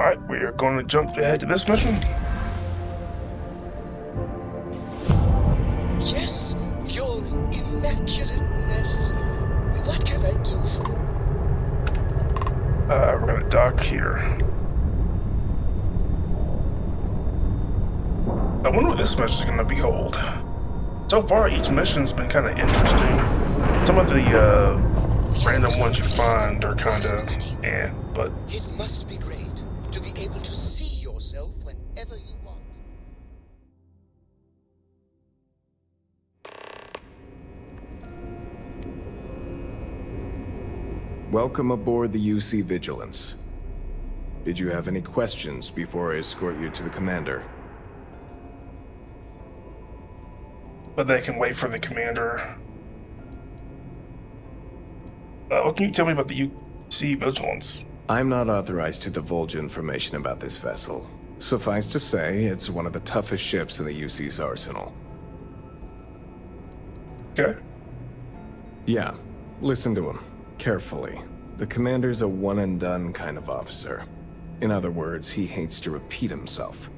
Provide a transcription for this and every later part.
Alright, we're going to jump ahead to this mission. Yes, your immaculateness. What can I do for you? We're going to dock here. I wonder what this mission is going to behold. So far, each mission's been kind of interesting. Some of the random ones you find are kind of but... It must be great to be able to see yourself whenever you want. Welcome aboard the UC Vigilance. Did you have any questions before I escort you to the commander? But they can wait for the commander. What can you tell me about the UC Vigilance? I'm not authorized to divulge information about this vessel. Suffice to say, it's one of the toughest ships in the UC's arsenal. Okay. Yeah, listen to him carefully. The commander's a one-and-done kind of officer. In other words, he hates to repeat himself.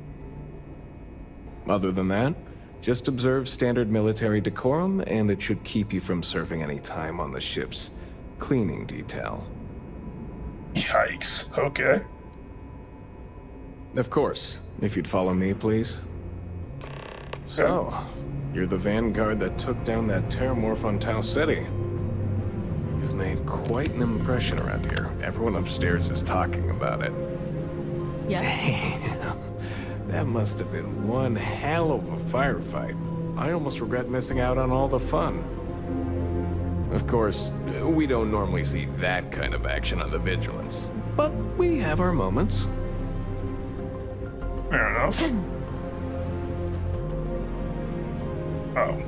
Other than that, just observe standard military decorum, and it should keep you from serving any time on the ship's cleaning detail. Yikes. Okay. Of course, if you'd follow me, please. So, you're the Vanguard that took down that terramorph on Tau City. You've made quite an impression around here. Everyone upstairs is talking about it. Yes. Damn. That must have been one hell of a firefight. I almost regret missing out on all the fun. Of course, we don't normally see that kind of action on the Vigilance, but we have our moments. Fair enough. Oh.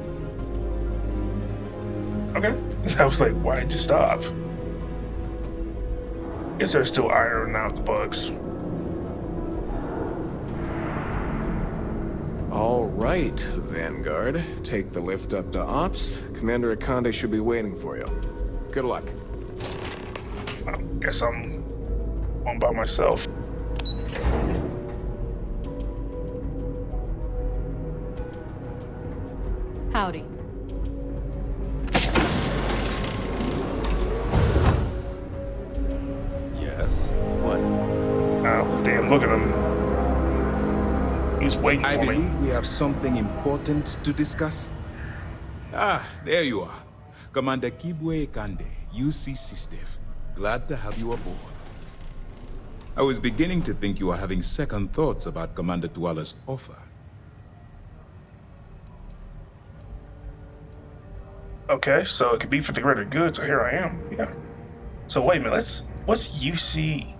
Okay. I was like, why'd you stop? Guess they're still ironing out the bugs. All right, Vanguard. Take the lift up to Ops. Commander Akande should be waiting for you. Good luck. I guess I'm on by myself. Howdy. Yes? What? Oh, damn, look at him. He's waiting I for me. believe we have something important to discuss. Ah, there you are. Commander Kibwe Kande, UC SysDef. Glad to have you aboard. I was beginning to think you were having second thoughts about Commander Tuala's offer. Okay, so it could be for the greater good, so here I am. Yeah. So wait a minute, what's UC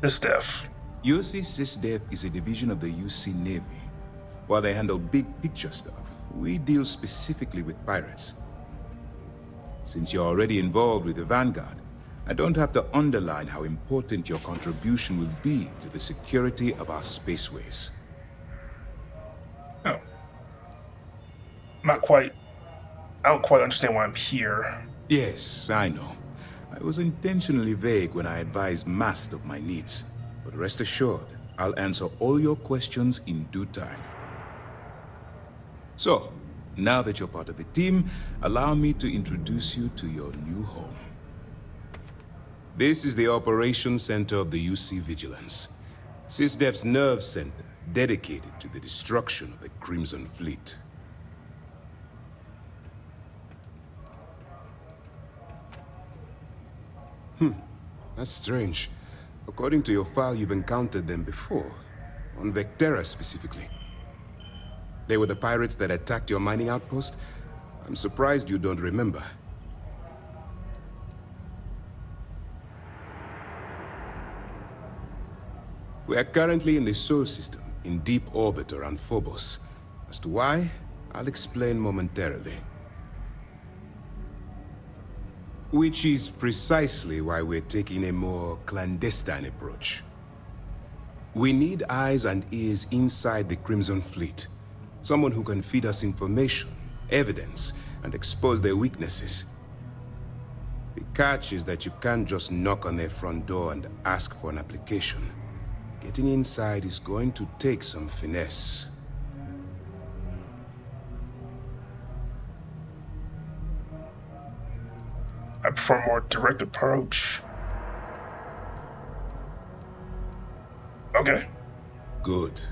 SysDef? UC SysDef is a division of the UC Navy. While they handle big picture stuff, we deal specifically with pirates. Since you're already involved with the Vanguard, I don't have to underline how important your contribution will be to the security of our spaceways. Oh. I don't quite understand why I'm here. Yes, I know. I was intentionally vague when I advised Mast of my needs. But rest assured, I'll answer all your questions in due time. So, now that you're part of the team, allow me to introduce you to your new home. This is the Operations Center of the UC Vigilance, SysDef's nerve center dedicated to the destruction of the Crimson Fleet. That's strange. According to your file, you've encountered them before. On Vectera specifically. They were the pirates that attacked your mining outpost? I'm surprised you don't remember. We are currently in the Sol system, in deep orbit around Phobos. As to why, I'll explain momentarily. Which is precisely why we're taking a more clandestine approach. We need eyes and ears inside the Crimson Fleet. Someone who can feed us information, evidence, and expose their weaknesses. The catch is that you can't just knock on their front door and ask for an application. Getting inside is going to take some finesse. I prefer a more direct approach. Okay. Good.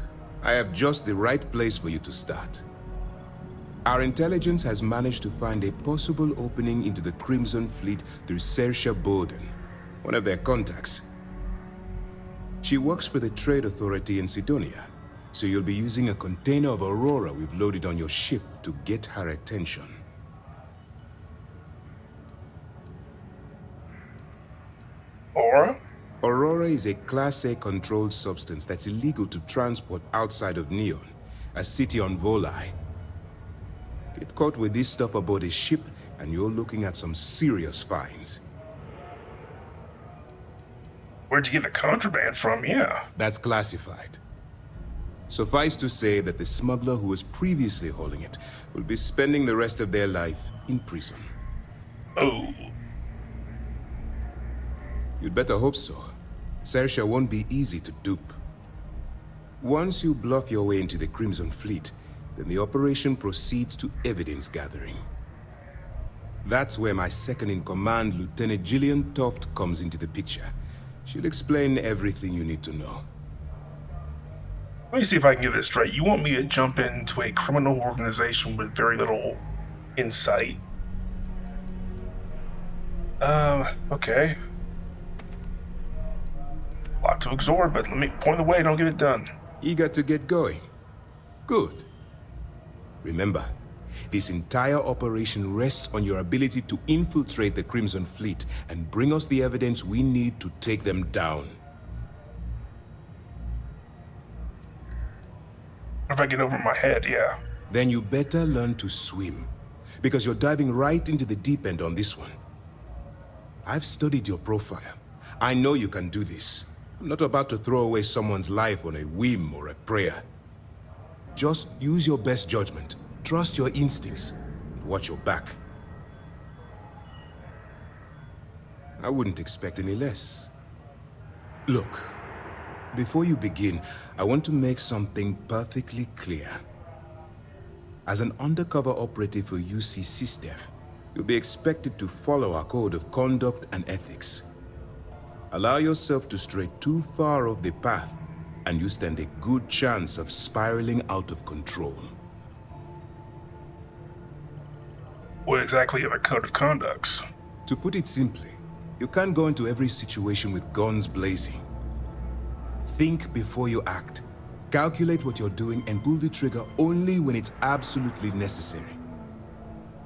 I have just the right place for you to start. Our intelligence has managed to find a possible opening into the Crimson Fleet through Saoirse Bowden, one of their contacts. She works for the Trade Authority in Sidonia, so you'll be using a container of Aurora we've loaded on your ship to get her attention. Aura? Aurora is a Class A controlled substance that's illegal to transport outside of Neon, a city on Volai. Get caught with this stuff aboard a ship, and you're looking at some serious fines. Where'd you get the contraband from? Yeah. That's classified. Suffice to say that the smuggler who was previously hauling it will be spending the rest of their life in prison. Oh. You'd better hope so. Saoirse won't be easy to dupe. Once you bluff your way into the Crimson Fleet, then the operation proceeds to evidence gathering. That's where my second-in-command, Lieutenant Gillian Toft, comes into the picture. She'll explain everything you need to know. Let me see if I can get this straight. You want me to jump into a criminal organization with very little insight? Okay. A lot to absorb, but let me point the way and I'll get it done. Eager to get going? Good. Remember, this entire operation rests on your ability to infiltrate the Crimson Fleet and bring us the evidence we need to take them down. If I get over my head, yeah. Then you better learn to swim, because you're diving right into the deep end on this one. I've studied your profile. I know you can do this. I'm not about to throw away someone's life on a whim or a prayer. Just use your best judgment, trust your instincts, and watch your back. I wouldn't expect any less. Look, before you begin, I want to make something perfectly clear. As an undercover operative for UC SysDef, you'll be expected to follow our code of conduct and ethics. Allow yourself to stray too far off the path, and you stand a good chance of spiraling out of control. What exactly are the code of conducts? To put it simply, you can't go into every situation with guns blazing. Think before you act. Calculate what you're doing and pull the trigger only when it's absolutely necessary.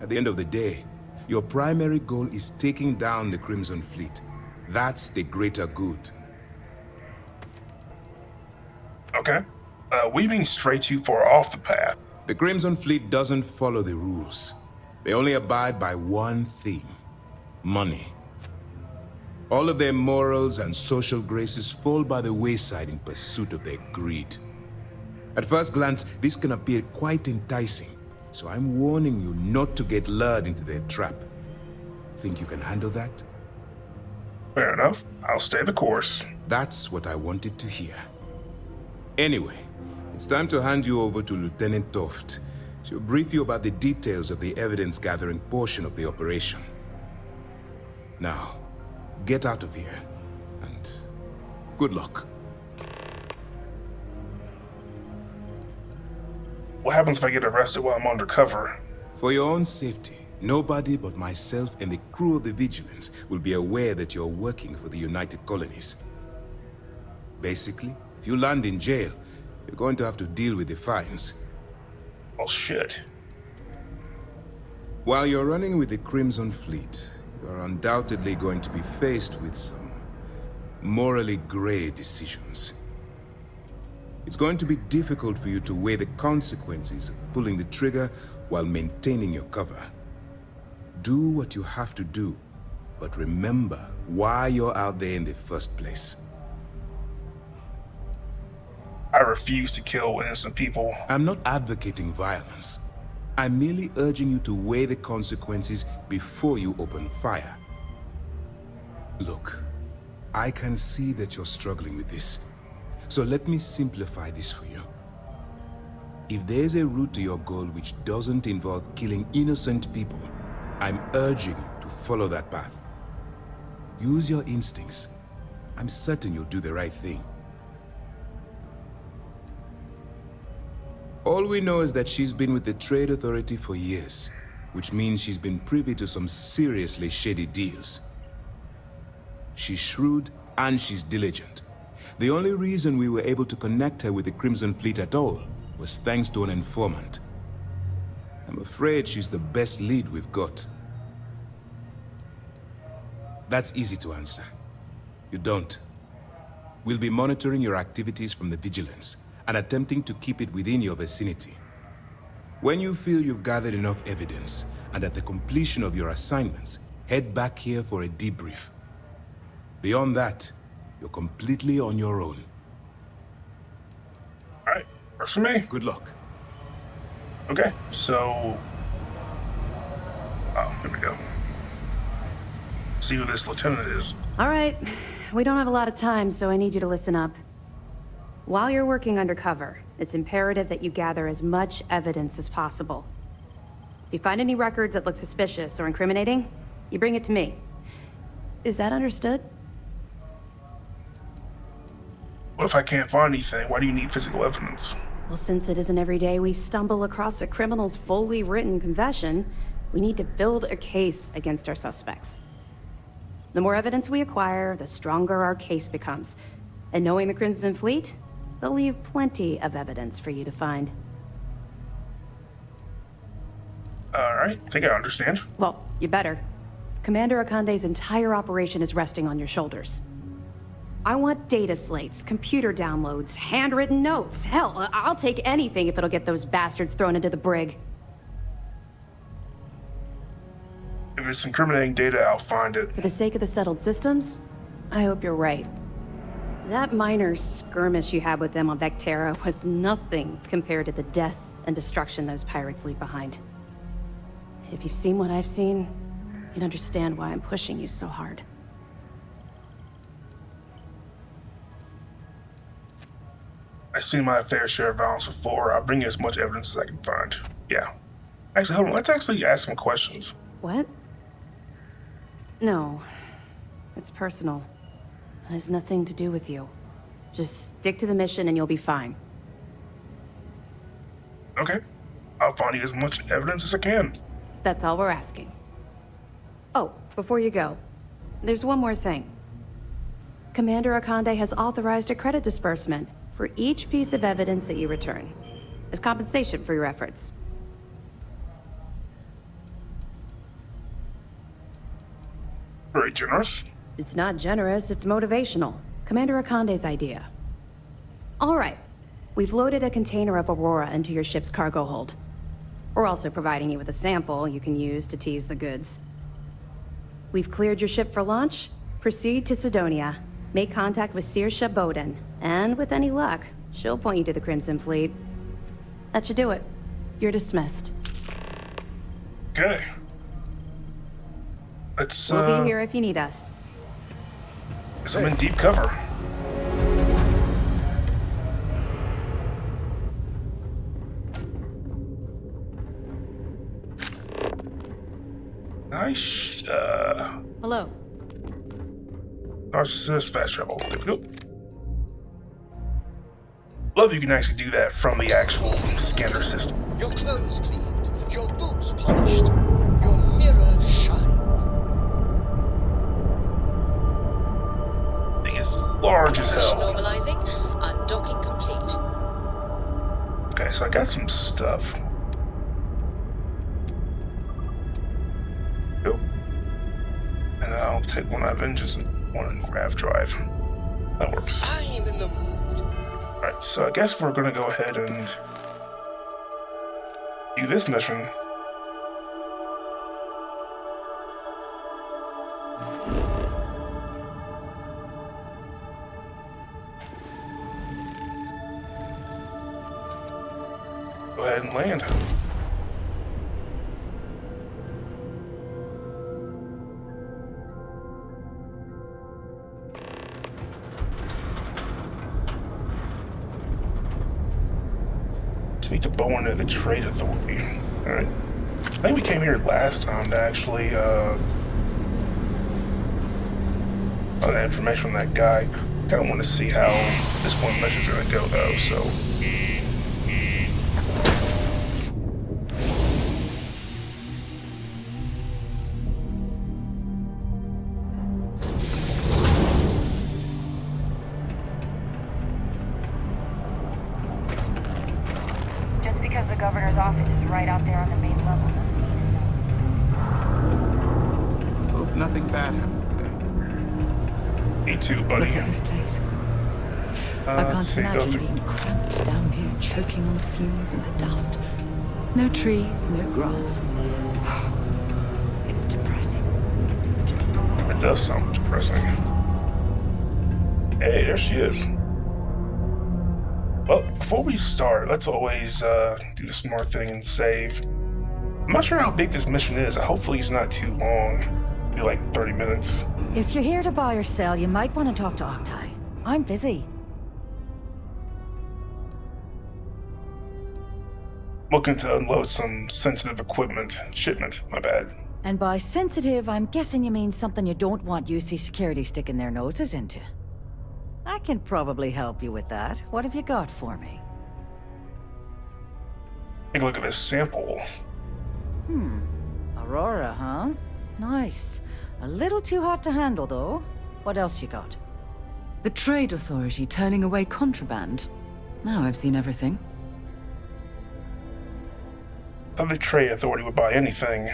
At the end of the day, your primary goal is taking down the Crimson Fleet. That's the greater good. Okay. Weaving stray too far off the path. The Crimson Fleet doesn't follow the rules. They only abide by one thing: money. All of their morals and social graces fall by the wayside in pursuit of their greed. At first glance, this can appear quite enticing, so I'm warning you not to get lured into their trap. Think you can handle that? Fair enough. I'll stay the course. That's what I wanted to hear. Anyway, it's time to hand you over to Lieutenant Toft. She'll brief you about the details of the evidence-gathering portion of the operation. Now, get out of here, and good luck. What happens if I get arrested while I'm undercover? For your own safety, nobody but myself and the crew of the Vigilance will be aware that you're working for the United Colonies. Basically, if you land in jail, you're going to have to deal with the fines. Oh shit. While you're running with the Crimson Fleet, you're undoubtedly going to be faced with some morally gray decisions. It's going to be difficult for you to weigh the consequences of pulling the trigger while maintaining your cover. Do what you have to do, but remember why you're out there in the first place. I refuse to kill innocent people. I'm not advocating violence. I'm merely urging you to weigh the consequences before you open fire. Look, I can see that you're struggling with this, So let me simplify this for you. If there's a route to your goal which doesn't involve killing innocent people, I'm urging you to follow that path. Use your instincts. I'm certain you'll do the right thing. All we know is that she's been with the Trade Authority for years, which means she's been privy to some seriously shady deals. She's shrewd and she's diligent. The only reason we were able to connect her with the Crimson Fleet at all was thanks to an informant. I'm afraid she's the best lead we've got. That's easy to answer. You don't. We'll be monitoring your activities from the Vigilance and attempting to keep it within your vicinity. When you feel you've gathered enough evidence and at the completion of your assignments, head back here for a debrief. Beyond that, you're completely on your own. Alright, works for me. Good luck. Okay, so... Oh, here we go. See who this lieutenant is. All right. We don't have a lot of time, so I need you to listen up. While you're working undercover, it's imperative that you gather as much evidence as possible. If you find any records that look suspicious or incriminating, you bring it to me. Is that understood? What if I can't find anything? Why do you need physical evidence? Well, since it isn't every day we stumble across a criminal's fully written confession, we need to build a case against our suspects. The more evidence we acquire, the stronger our case becomes. And knowing the Crimson Fleet, they'll leave plenty of evidence for you to find. Alright, I think I understand. Well, you better. Commander Akande's entire operation is resting on your shoulders. I want data slates, computer downloads, handwritten notes. Hell, I'll take anything if it'll get those bastards thrown into the brig. If it's incriminating data, I'll find it. For the sake of the settled systems, I hope you're right. That minor skirmish you had with them on Vectera was nothing compared to the death and destruction those pirates leave behind. If you've seen what I've seen, you'd understand why I'm pushing you so hard. I've seen my fair share of violence before. I'll bring you as much evidence as I can find. Yeah. Actually, hold on. Let's actually ask some questions. What? No. It's personal. It has nothing to do with you. Just stick to the mission and you'll be fine. Okay. I'll find you as much evidence as I can. That's all we're asking. Oh, before you go, there's one more thing. Commander Akande has authorized a credit disbursement for each piece of evidence that you return, as compensation for your efforts. Very generous. It's not generous, it's motivational. Commander Akande's idea. All right, we've loaded a container of Aurora into your ship's cargo hold. We're also providing you with a sample you can use to tease the goods. We've cleared your ship for launch. Proceed to Sidonia. Make contact with Saoirse Bowden, and with any luck, she'll point you to the Crimson Fleet. That should do it. You're dismissed. Okay. Let's, We'll be here if you need us. guess I'm in deep cover. Nice, Hello. Narcissist fast travel. There we go. Love you can actually do that from the actual scanner system. Your clothes cleaned, your boots polished, your mirror shined. Thing is large as hell. Normalizing. Undocking complete. Okay, so I got some stuff. Go. And I'll take one of Avengers and one in Grav Drive. That works. I'm in the mood. Alright, so I guess we're gonna go ahead and do this mission. Go ahead and land. Speak to Bowen at the Trade Authority. Alright. I think we came here last time to actually, find that information from that guy. Kinda want to see how this one mission's gonna go though, so. Just because the governor's office is right out there on the main level. Hope nothing bad happens today. Me too, buddy. Look at this place. I let's can't see, go imagine through- being cramped down here, choking on the fumes and the dust. No trees, no grass. It's depressing. It does sound depressing. Hey, there she is. Well, before we start, let's always do the smart thing and save. I'm not sure how big this mission is. Hopefully it's not too long. Maybe like 30 minutes. If you're here to buy or sell, you might want to talk to Octai. I'm busy. Looking to unload some sensitive equipment. Shipment, my bad. And by sensitive, I'm guessing you mean something you don't want UC security sticking their noses into. I can probably help you with that. What have you got for me? Take a look at this sample. Aurora, huh? Nice. A little too hot to handle, though. What else you got? The Trade Authority turning away contraband. Now I've seen everything. Thought the Trade Authority would buy anything.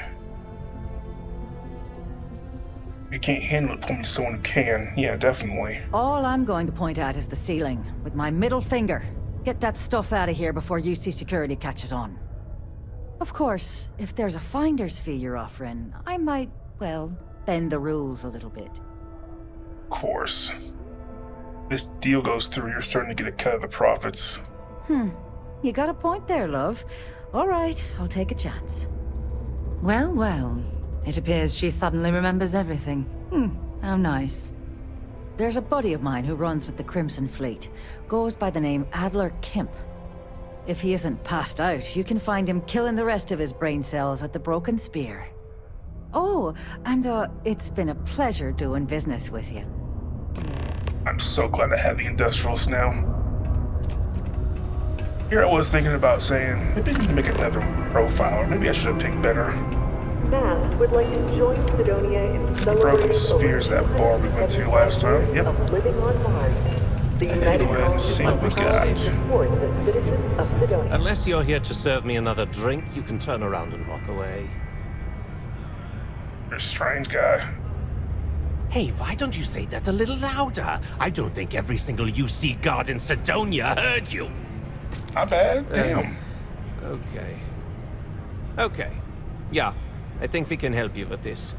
If you can't handle it, point me to someone who can. Yeah, definitely. All I'm going to point at is the ceiling, with my middle finger. Get that stuff out of here before UC security catches on. Of course, if there's a finder's fee you're offering, I might, well, bend the rules a little bit. Of course. This deal goes through, you're starting to get a cut of the profits. You got a point there, love. All right, I'll take a chance. Well, well. It appears she suddenly remembers everything. How nice. There's a buddy of mine who runs with the Crimson Fleet. Goes by the name Adler Kemp. If he isn't passed out, you can find him killing the rest of his brain cells at the Broken Spear. Oh, and it's been a pleasure doing business with you. Yes. I'm so glad I have the industrials now. Here I was thinking about saying, maybe I need to make another profile, or maybe I should have picked better. Mast would like to join Sidonia in celebrating Broken Spears, that bar we went to last time. Yep. of living on Mars. The United Go ahead and see what we got. supports the citizens of Sidonia. Unless you're here to serve me another drink, you can turn around and walk away. You're a strange guy. Hey, why don't you say that a little louder? I don't think every single UC guard in Sidonia heard you. Not bad. Damn. Okay. Yeah, I think we can help you with this.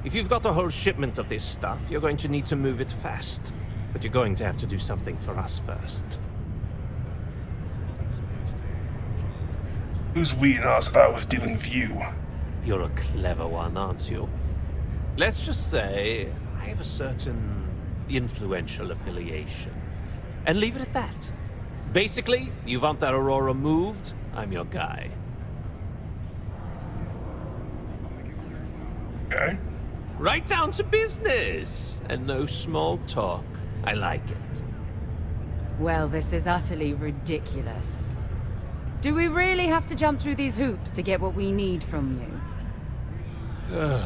If you've got a whole shipment of this stuff, you're going to need to move it fast. But you're going to have to do something for us first. Who's we and us if I was dealing with you? You're a clever one, aren't you? Let's just say I have a certain influential affiliation. And leave it at that. Basically, you want that Aurora moved, I'm your guy. Okay. Right down to business! And no small talk. I like it. Well, this is utterly ridiculous. Do we really have to jump through these hoops to get what we need from you?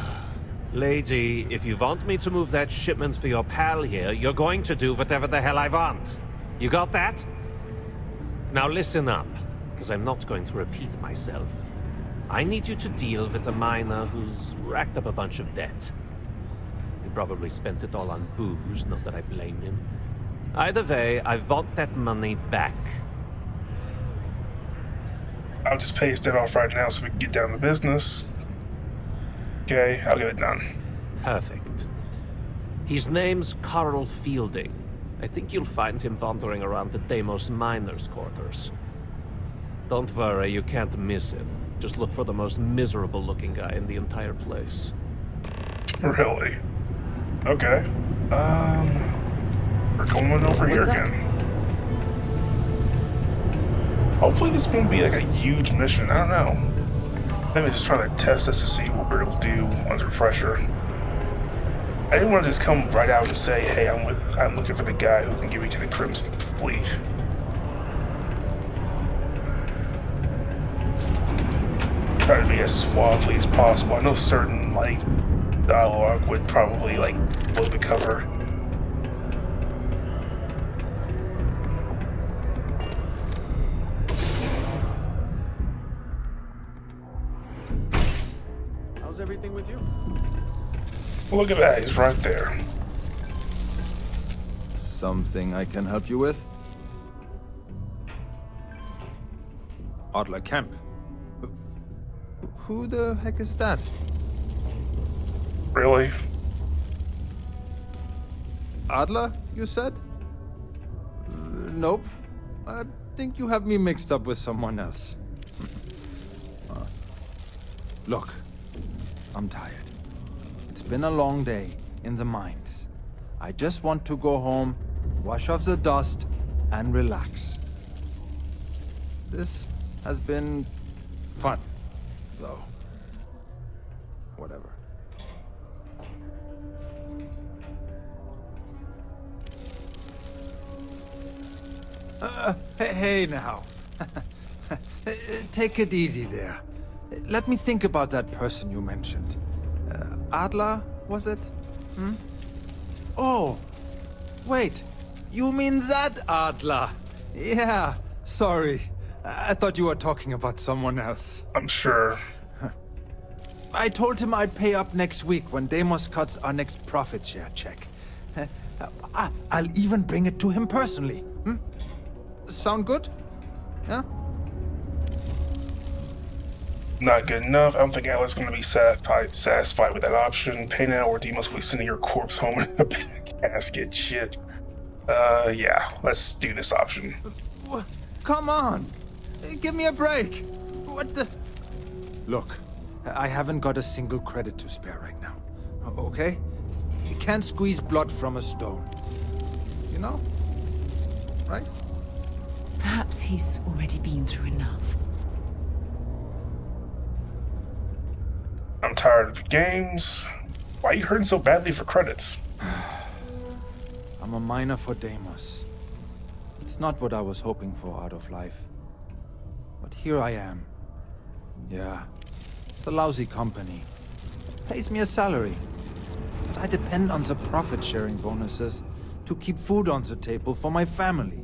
Lady, if you want me to move that shipment for your pal here, you're going to do whatever the hell I want. You got that? Now listen up, because I'm not going to repeat myself. I need you to deal with a miner who's racked up a bunch of debt. He probably spent it all on booze, not that I blame him. Either way, I want that money back. I'll just pay his debt off right now so we can get down to business. Okay, I'll get it done. Perfect. His name's Carl Fielding. I think you'll find him wandering around the Deimos miners' quarters. Don't worry, you can't miss him. Just look for the most miserable-looking guy in the entire place. Really? Okay. We're going over here What's up? again. Hopefully this won't be like a huge mission. I don't know. Maybe just trying to test us to see what we're able to do under pressure. I didn't want to just come right out and say, hey, I'm looking for the guy who can give me to the Crimson Fleet. Try to be as suavely as possible. I know certain like dialogue would probably like blow the cover. How's everything with you? Look at that, he's right there. Something I can help you with? Adler Kemp. Who the heck is that? Really? Adler, you said? Nope. I think you have me mixed up with someone else. Look, I'm tired. It's been a long day in the mines. I just want to go home, wash off the dust, and relax. This has been fun, though. Whatever. Hey now. Take it easy there. Let me think about that person you mentioned. Adler, was it? Hmm? Oh, wait. You mean that Adler? Yeah, sorry. I thought you were talking about someone else. I'm sure. I told him I'd pay up next week when Deimos cuts our next profit share check. I'll even bring it to him personally. Hmm? Sound good? Yeah? Not good enough. I don't think Atlas is going to be satisfied with that option. Pay now or Demos will be sending your corpse home in a casket. Shit. Yeah. Let's do this option. Come on! Give me a break! What the... Look, I haven't got a single credit to spare right now. Okay? You can't squeeze blood from a stone. You know? Right? Perhaps he's already been through enough. I'm tired of games. Why are you hurting so badly for credits? I'm a miner for Deimos. It's not what I was hoping for out of life. But here I am. Yeah, it's a lousy company. Pays me a salary. But I depend on the profit-sharing bonuses to keep food on the table for my family.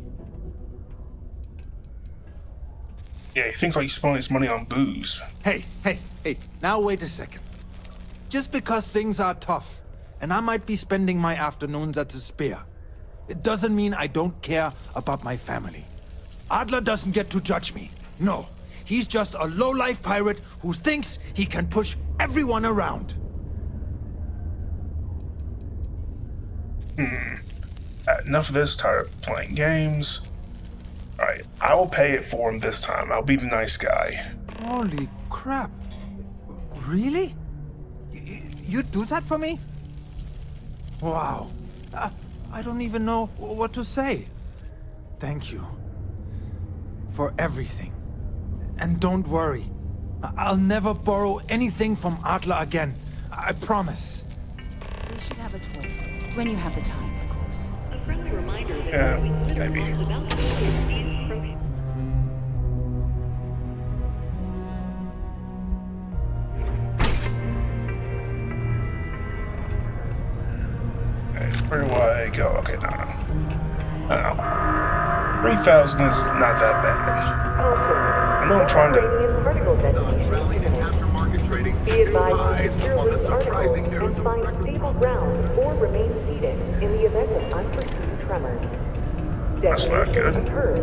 Yeah, he thinks like he's spending his money on booze. Hey, now wait a second. Just because things are tough, and I might be spending my afternoons at the Spear, it doesn't mean I don't care about my family. Adler doesn't get to judge me. No, he's just a low-life pirate who thinks he can push everyone around. Enough of this, tired of playing games. Alright, I will pay it for him this time. I'll be the nice guy. Holy crap. Really? You'd do that for me? Wow. I don't even know what to say. Thank you. For everything. And don't worry. I'll never borrow anything from Adler again. I promise. We should have a talk. When you have the time, of course. A friendly reminder that Yeah, maybe. is about to begin. Where do I go? Okay, no. 3,000 is not that bad. I know I'm trying to... Be advised to secure loose articles and find stable ground or remain seated in the event of unforeseen tremors. That's not good. Occurs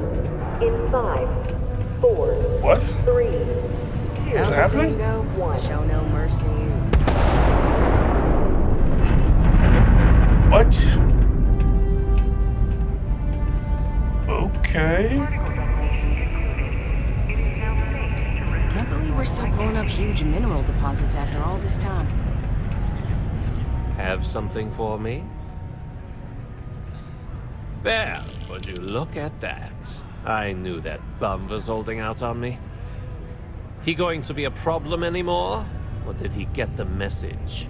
in 5, 4, What? 3, 2, What's happening? 1. Show no mercy. What? Okay. Can't believe we're still pulling up huge mineral deposits after all this time. Have something for me? There, would you look at that? I knew that bum was holding out on me. He going to be a problem anymore? Or did he get the message?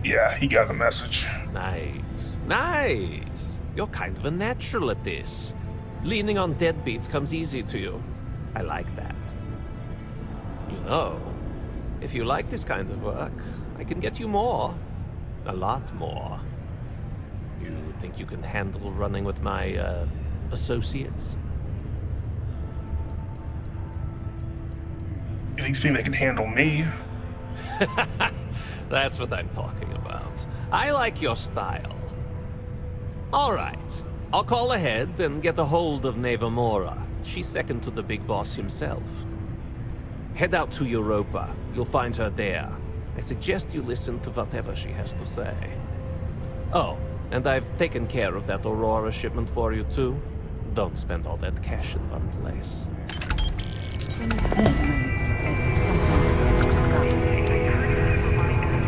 Yeah, he got the message. Nice. Nice. You're kind of a natural at this. Leaning on deadbeats comes easy to you. I like that. You know, if you like this kind of work, I can get you more. A lot more. You think you can handle running with my, associates? You think they can handle me? That's what I'm talking about. I like your style. All right. I'll call ahead and get a hold of Nevamora. She's second to the big boss himself. Head out to Europa. You'll find her there. I suggest you listen to whatever she has to say. Oh, and I've taken care of that Aurora shipment for you too. Don't spend all that cash in one place. When you have moments, there's something I'd like to discuss.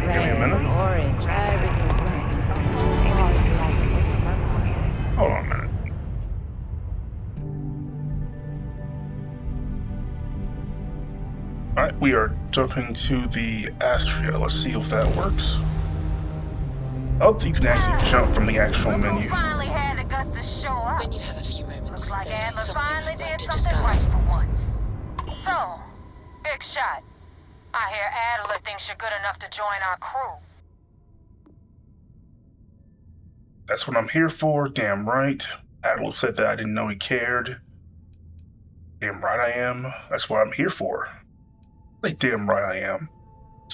Red and orange, everything's red and orange as far as the eye can see. Hold on a minute. Alright, we are jumping to the Astria. Let's see if that works. Oh, you can actually jump from the actual menu. When you have a few moments, there's something I'd like to discuss. So, big shot. I hear Adler thinks you're good enough to join our crew. That's what I'm here for, damn right. Adler said that I didn't know he cared. Damn right I am. That's what I'm here for. Like, damn right I am.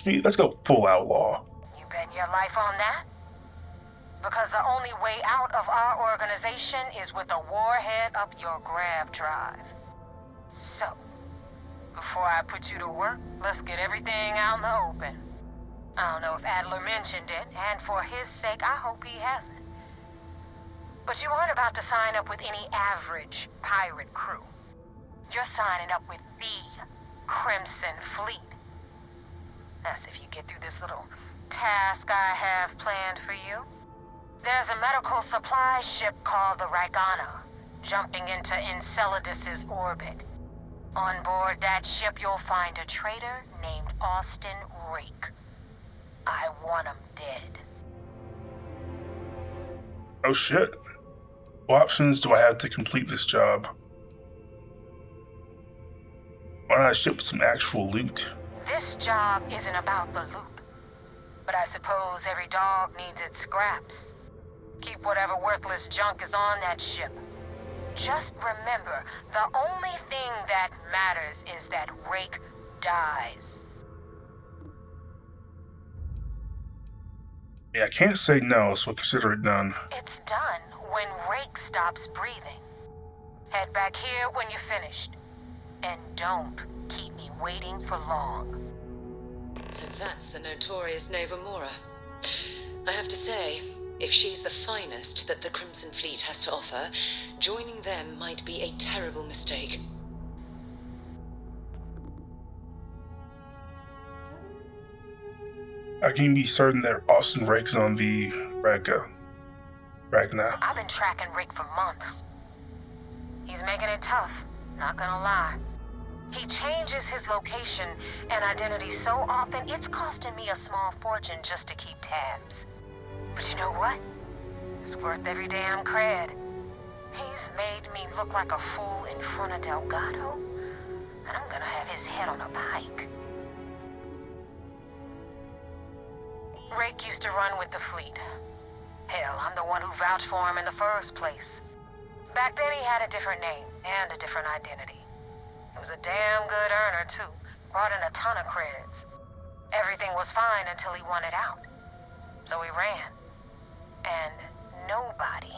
Let's go full outlaw. You bet your life on that? Because the only way out of our organization is with a warhead up your grab drive. So, before I put you to work, let's get everything out in the open. I don't know if Adler mentioned it, and for his sake, I hope he hasn't. But you aren't about to sign up with any average pirate crew. You're signing up with the Crimson Fleet. That's if you get through this little task I have planned for you. There's a medical supply ship called the Ragana, jumping into Enceladus's orbit. On board that ship, you'll find a traitor named Austin Rake. I want him dead. Oh shit. What options do I have to complete this job? Why not ship some actual loot? This job isn't about the loot, but I suppose every dog needs its scraps. Keep whatever worthless junk is on that ship. Just remember, the only thing that matters is that Rake dies. Yeah, I can't say no, so consider it done. It's done when Rake stops breathing. Head back here when you're finished. And don't keep me waiting for long. So that's the notorious Nevamora. I have to say, if she's the finest that the Crimson Fleet has to offer, joining them might be a terrible mistake. I can be certain that Austin Rake's on the Ragna. I've been tracking Rake for months. He's making it tough, not gonna lie. He changes his location and identity so often, it's costing me a small fortune just to keep tabs. But you know what? It's worth every damn cred. He's made me look like a fool in front of Delgado, and I'm gonna have his head on a pike. Rake used to run with the fleet. Hell, I'm the one who vouched for him in the first place. Back then he had a different name and a different identity. He was a damn good earner too, brought in a ton of credits. Everything was fine until he wanted out. So he ran. And nobody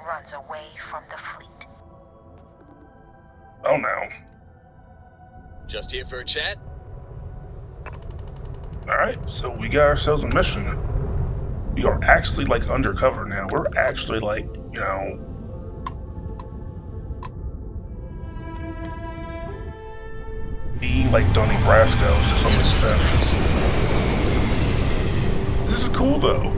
runs away from the fleet. Oh no. Just here for a chat? Alright, so we got ourselves a mission. We are actually like undercover now. We're actually like, you know, being like Donnie Brasco to some extent. This is cool though.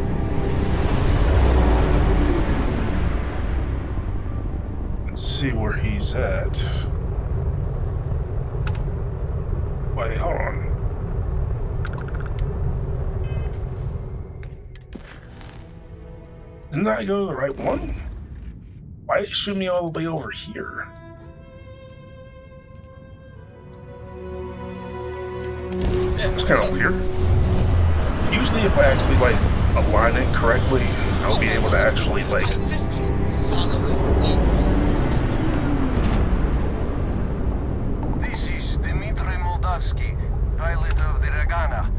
see where he's at. Wait, hold on. Didn't I go to the right one? Why did it shoot me all the way over here? It's kind of weird. Usually if I actually, like, align it correctly, I'll be able to actually, like... This is Dmitry Moldavsky, pilot of the Ragana.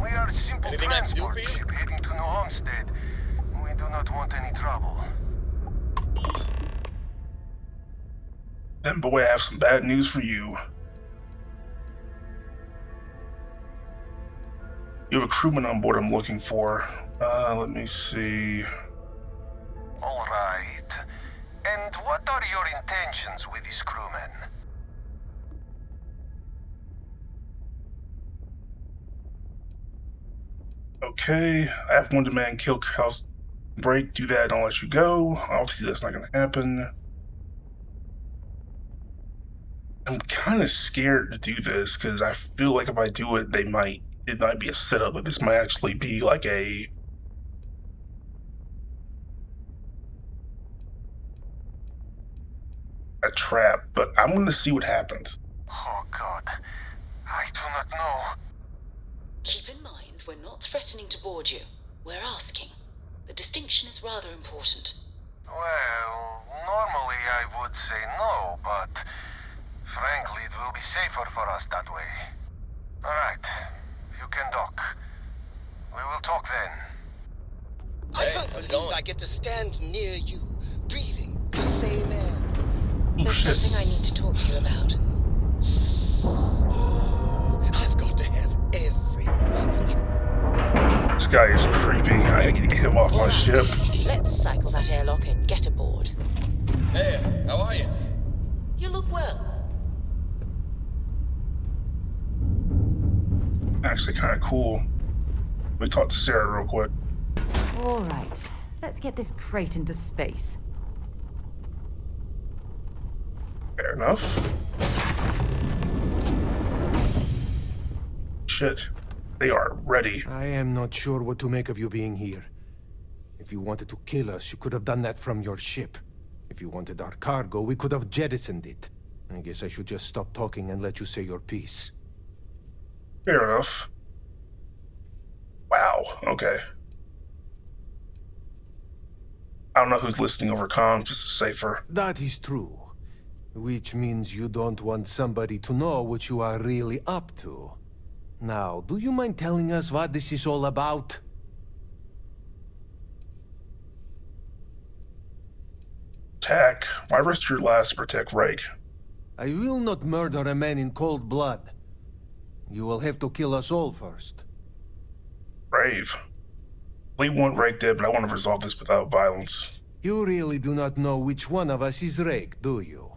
We are a simple transport ship heading to New Homestead. We do not want any trouble. Then, boy, I have some bad news for you. You have a crewman on board I'm looking for. Let me see. All right. And what are your intentions with this crewman? Okay, I have one demand kill house break. Do that and I'll let you go. Obviously, that's not going to happen. I'm kind of scared to do this because I feel like if I do it, it might be a setup, but this might actually be like a trap, but I'm going to see what happens. Oh God, I do not know. Keep in mind, we're not threatening to board you. We're asking. The distinction is rather important. Well, normally I would say no, but frankly it will be safer for us that way. Alright, you can dock. We will talk then. I can't believe I get to stand near you, breathing the same air. There's something I need to talk to you about. I've got to have every molecule. This guy is creepy. I need to get him off my ship. Let's cycle that airlock and get aboard. Hey, how are you? You look well. Actually, kind of cool. Let me talk to Sarah real quick. All right, let's get this crate into space. Fair enough. Shit. They are ready. I am not sure what to make of you being here. If you wanted to kill us, you could have done that from your ship. If you wanted our cargo, we could have jettisoned it. I guess I should just stop talking and let you say your piece. Fair enough. Wow, okay. I don't know who's listening over comms, just safer. That is true. Which means you don't want somebody to know what you are really up to. Now, do you mind telling us what this is all about? Attack. Why risk your last to protect Rake? I will not murder a man in cold blood. You will have to kill us all first. Brave. We want Rake dead, but I want to resolve this without violence. You really do not know which one of us is Rake, do you?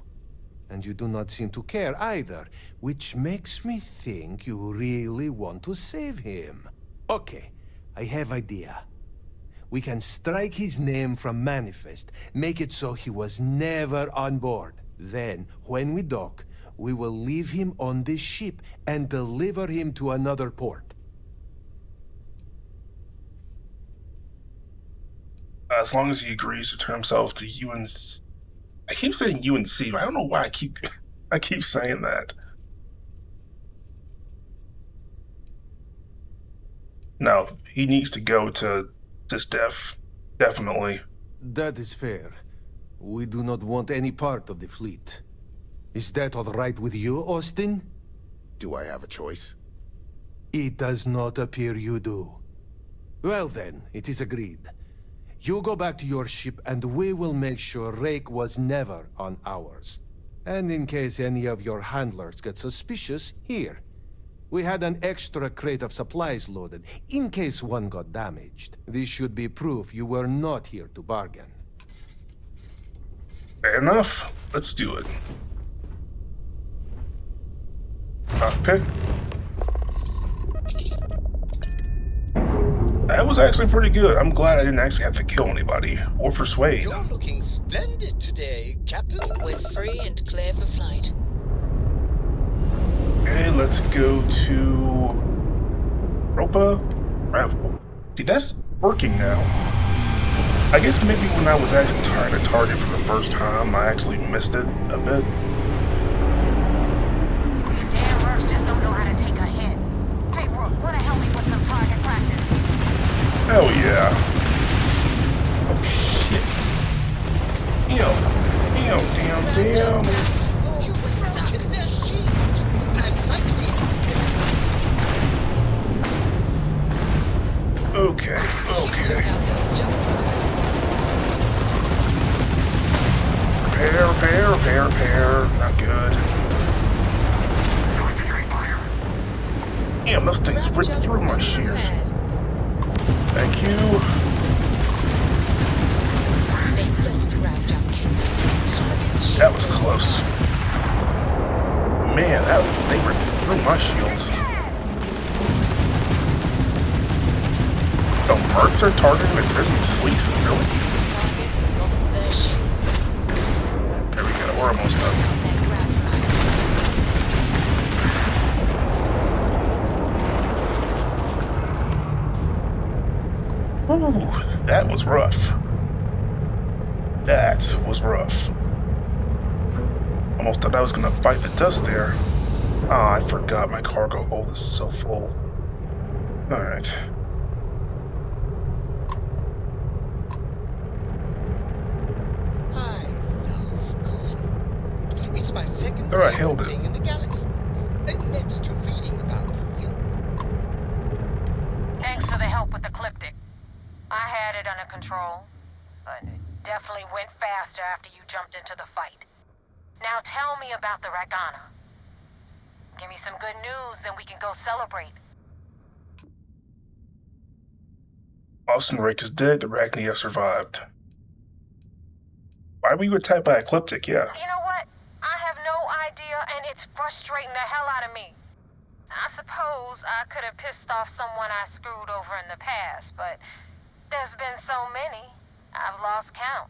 And you do not seem to care either, which makes me think you really want to save him. Okay, I have idea. We can strike his name from Manifest, make it so he was never on board. Then, when we dock, we will leave him on this ship and deliver him to another port. As long as he agrees to turn himself to UNC. I keep saying UNC, but I don't know why I keep saying that. No, he needs to go to SysDef, definitely. That is fair. We do not want any part of the fleet. Is that all right with you, Austin? Do I have a choice? It does not appear you do. Well then, it is agreed. You go back to your ship and we will make sure Rake was never on ours. And in case any of your handlers get suspicious, here. We had an extra crate of supplies loaded, in case one got damaged. This should be proof you were not here to bargain. Fair enough. Let's do it. Cockpit. That was actually pretty good. I'm glad I didn't actually have to kill anybody or persuade. You're looking splendid today, Captain. We're free and clear for flight. Okay, let's go to Ropa Ravel. See, that's working now. I guess maybe when I was actually trying to target for the first time, I actually missed it a bit. Damn mercs just don't know how to take a hit. Hey, Rook, wanna help me with some target practice? Hell yeah. Oh shit. Damn. You were stuck in their shield. And frankly, Okay. Repair. Not good. Damn, those things ripped through my shears. Thank you. That was close. Man, they ripped through my shields. Oh, mercs are targeting the Crimson Fleet? Really? There we go, we're almost done. Ooh, that was rough. Almost thought I was gonna fight the dust there. Oh, I forgot my cargo hold is so full. Alright. I love coffee. It's my second Alright, favorite held it. thing in the galaxy. Next to reading about you. Thanks for the help with the Cliptic. I had it under control, but it definitely went faster after you jumped into the fight. Now tell me about the Ragana. Give me some good news, then we can go celebrate. Austin Rake is dead, the Ragni has survived. Why were you attacked by Ecliptic? Yeah. You know what? I have no idea, and it's frustrating the hell out of me. I suppose I could have pissed off someone I screwed over in the past, but there's been so many, I've lost count.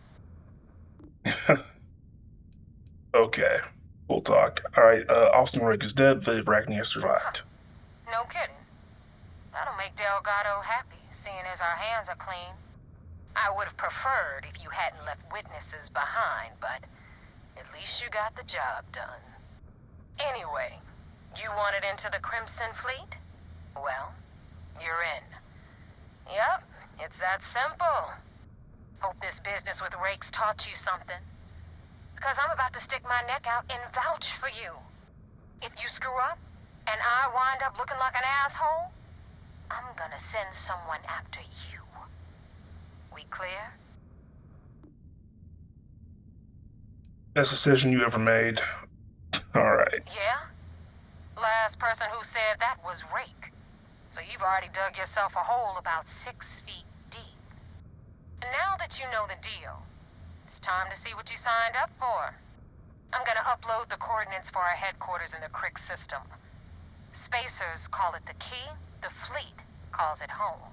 Okay, we'll talk. Alright, Austin Rake is dead, the Ragni has survived. No kidding. That'll make Delgado happy, seeing as our hands are clean. I would have preferred if you hadn't left witnesses behind, but at least you got the job done. Anyway, you wanted into the Crimson Fleet? Well, you're in. Yep, it's that simple. Hope this business with Rakes taught you something. Because I'm about to stick my neck out and vouch for you. If you screw up, and I wind up looking like an asshole, I'm gonna send someone after you. We clear? Best decision you ever made. Alright. Yeah? Last person who said that was Rake. So you've already dug yourself a hole about 6 feet deep. And now that you know the deal, it's time to see what you signed up for. I'm gonna upload the coordinates for our headquarters in the Crick system. Spacers call it the key, the fleet calls it home.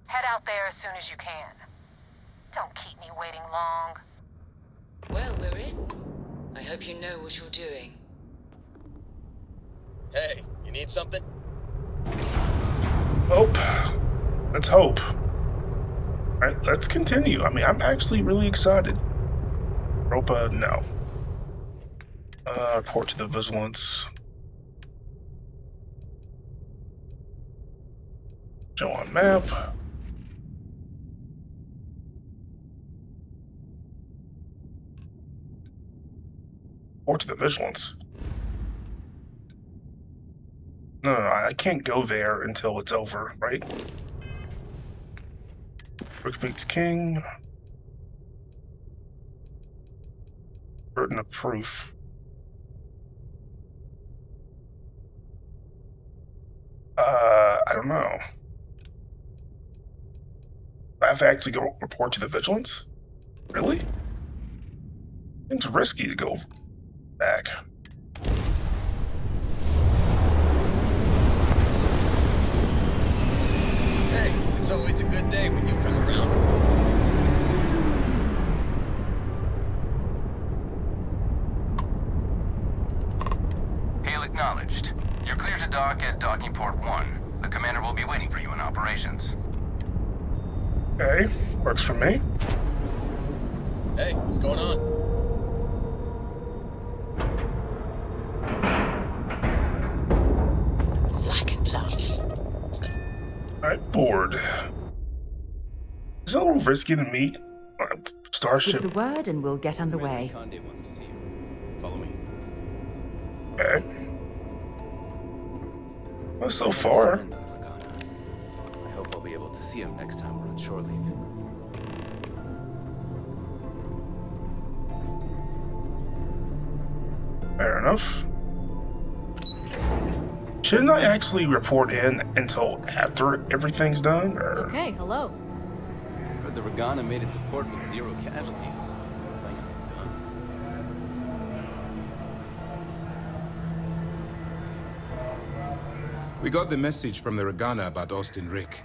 Head out there as soon as you can. Don't keep me waiting long. Well, we're in. I hope you know what you're doing. Hey, you need something? Hope. Let's hope. Alright, let's continue. I mean, I'm actually really excited. Ropa, no. Report to the Vigilance. Show on map. Report to the Vigilance. No, I can't go there until it's over, right? Rook beats King. Burden of proof. I don't know. I have to actually go report to the Vigilance? Really? It's risky to go back. Hey, it's always a good day when you come around. Hail acknowledged. You're clear to dock at docking port 1. The commander will be waiting for you in operations. Okay, works for me. Hey, what's going on? Like love. Alright, board. Is it a little risky to meet on a starship? Give the word and we'll get underway. Conde wants to see you. Follow me. Okay. Well, so far. I hope I'll be able to see him next time we're on shore leave. Fair enough. Shouldn't I actually report in until after everything's done, or? Okay, hello. Heard the Regana made it to port with 0 casualties. Nicely done. We got the message from the Regana about Austin Rick.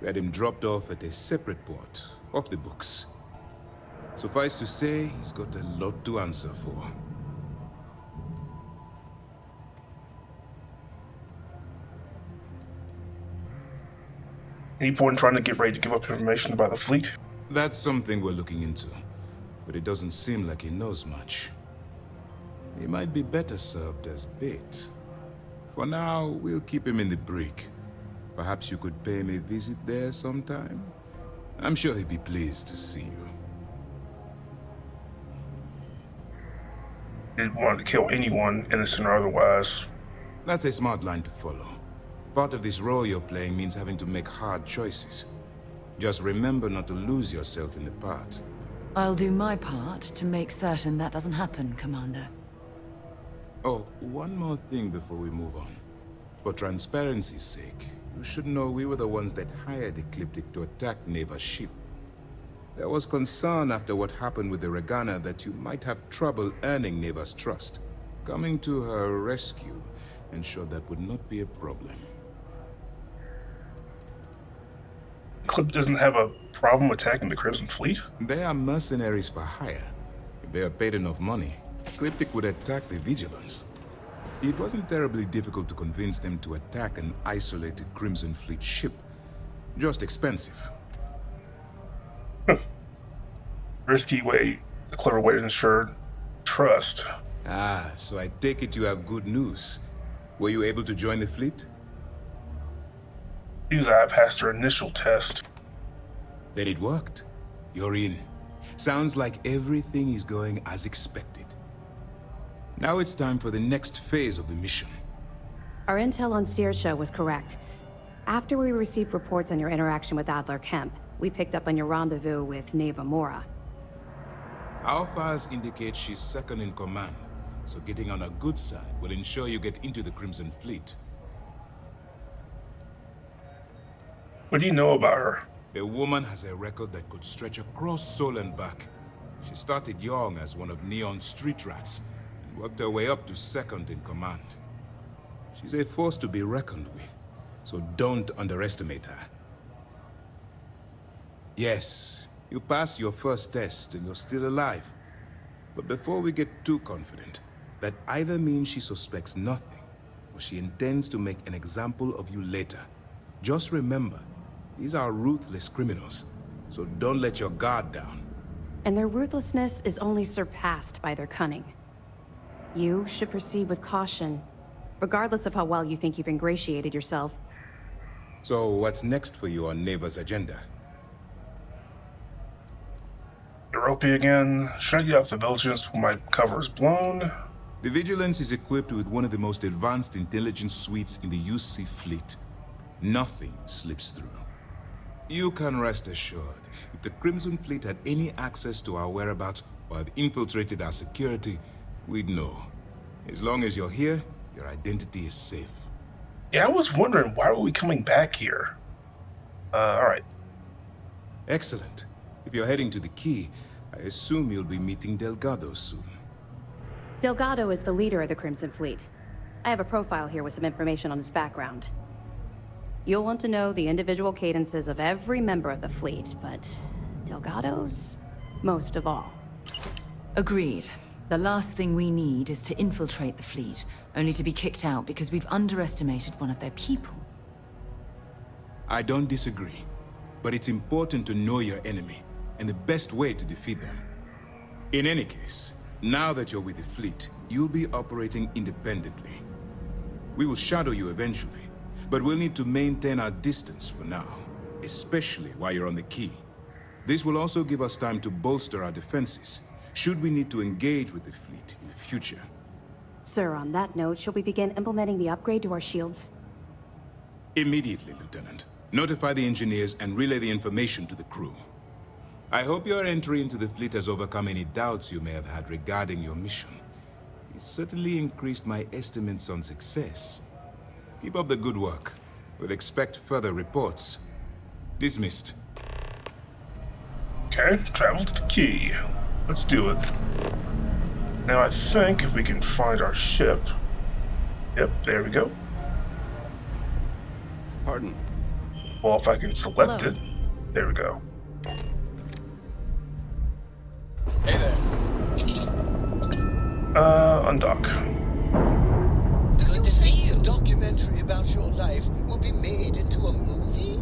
We had him dropped off at a separate port, off the books. Suffice to say, he's got a lot to answer for. Any point in trying to get ready to give up information about the fleet? That's something we're looking into, but it doesn't seem like he knows much. He might be better served as bait. For now, we'll keep him in the brig. Perhaps you could pay him a visit there sometime? I'm sure he'd be pleased to see you. Didn't want to kill anyone, innocent or otherwise. That's a smart line to follow. Part of this role you're playing means having to make hard choices. Just remember not to lose yourself in the part. I'll do my part to make certain that doesn't happen, Commander. Oh, one more thing before we move on. For transparency's sake, you should know we were the ones that hired Ecliptic to attack Neva's ship. There was concern after what happened with the Regana that you might have trouble earning Neva's trust. Coming to her rescue ensured that would not be a problem. Clip doesn't have a problem attacking the Crimson Fleet? They are mercenaries for hire. If they are paid enough money, Ecliptic would attack the Vigilance. It wasn't terribly difficult to convince them to attack an isolated Crimson Fleet ship. Just expensive. Risky way. It's a clever way to ensure trust. Ah, so I take it you have good news. Were you able to join the fleet? Seems I passed their initial test. Then it worked. You're in. Sounds like everything is going as expected. Now it's time for the next phase of the mission. Our intel on Searsha was correct. After we received reports on your interaction with Adler Kemp, we picked up on your rendezvous with Neva Mora. Our files indicate she's second in command, so getting on her good side will ensure you get into the Crimson Fleet. What do you know about her? The woman has a record that could stretch across Sol and back. She started young as one of Neon's street rats, and worked her way up to second in command. She's a force to be reckoned with, so don't underestimate her. Yes, you passed your first test and you're still alive. But before we get too confident, that either means she suspects nothing, or she intends to make an example of you later. Just remember, these are ruthless criminals, so don't let your guard down. And their ruthlessness is only surpassed by their cunning. You should proceed with caution, regardless of how well you think you've ingratiated yourself. So what's next for you on Neva's agenda? Europa again. Should I get off the Vigilance before my cover is blown? The Vigilance is equipped with one of the most advanced intelligence suites in the UC fleet. Nothing slips through. You can rest assured, if the Crimson Fleet had any access to our whereabouts or had infiltrated our security, we'd know. As long as you're here, your identity is safe. Yeah, I was wondering, why were we coming back here? Alright. Excellent. If you're heading to the Key, I assume you'll be meeting Delgado soon. Delgado is the leader of the Crimson Fleet. I have a profile here with some information on his background. You'll want to know the individual cadences of every member of the fleet, but Delgado's most of all. Agreed. The last thing we need is to infiltrate the fleet, only to be kicked out because we've underestimated one of their people. I don't disagree, but it's important to know your enemy and the best way to defeat them. In any case, now that you're with the fleet, you'll be operating independently. We will shadow you eventually, but we'll need to maintain our distance for now, especially while you're on the key. This will also give us time to bolster our defenses, should we need to engage with the fleet in the future. Sir, on that note, shall we begin implementing the upgrade to our shields? Immediately, Lieutenant. Notify the engineers and relay the information to the crew. I hope your entry into the fleet has overcome any doubts you may have had regarding your mission. It certainly increased my estimates on success. Keep up the good work. We'll expect further reports. Dismissed. Okay, travel to the key. Let's do it. Now I think if we can find our ship... Yep, there we go. Pardon. Well, if I can select Hello. it... There we go. Hey there. Undock. Do you think the documentary about your life will be made into a movie?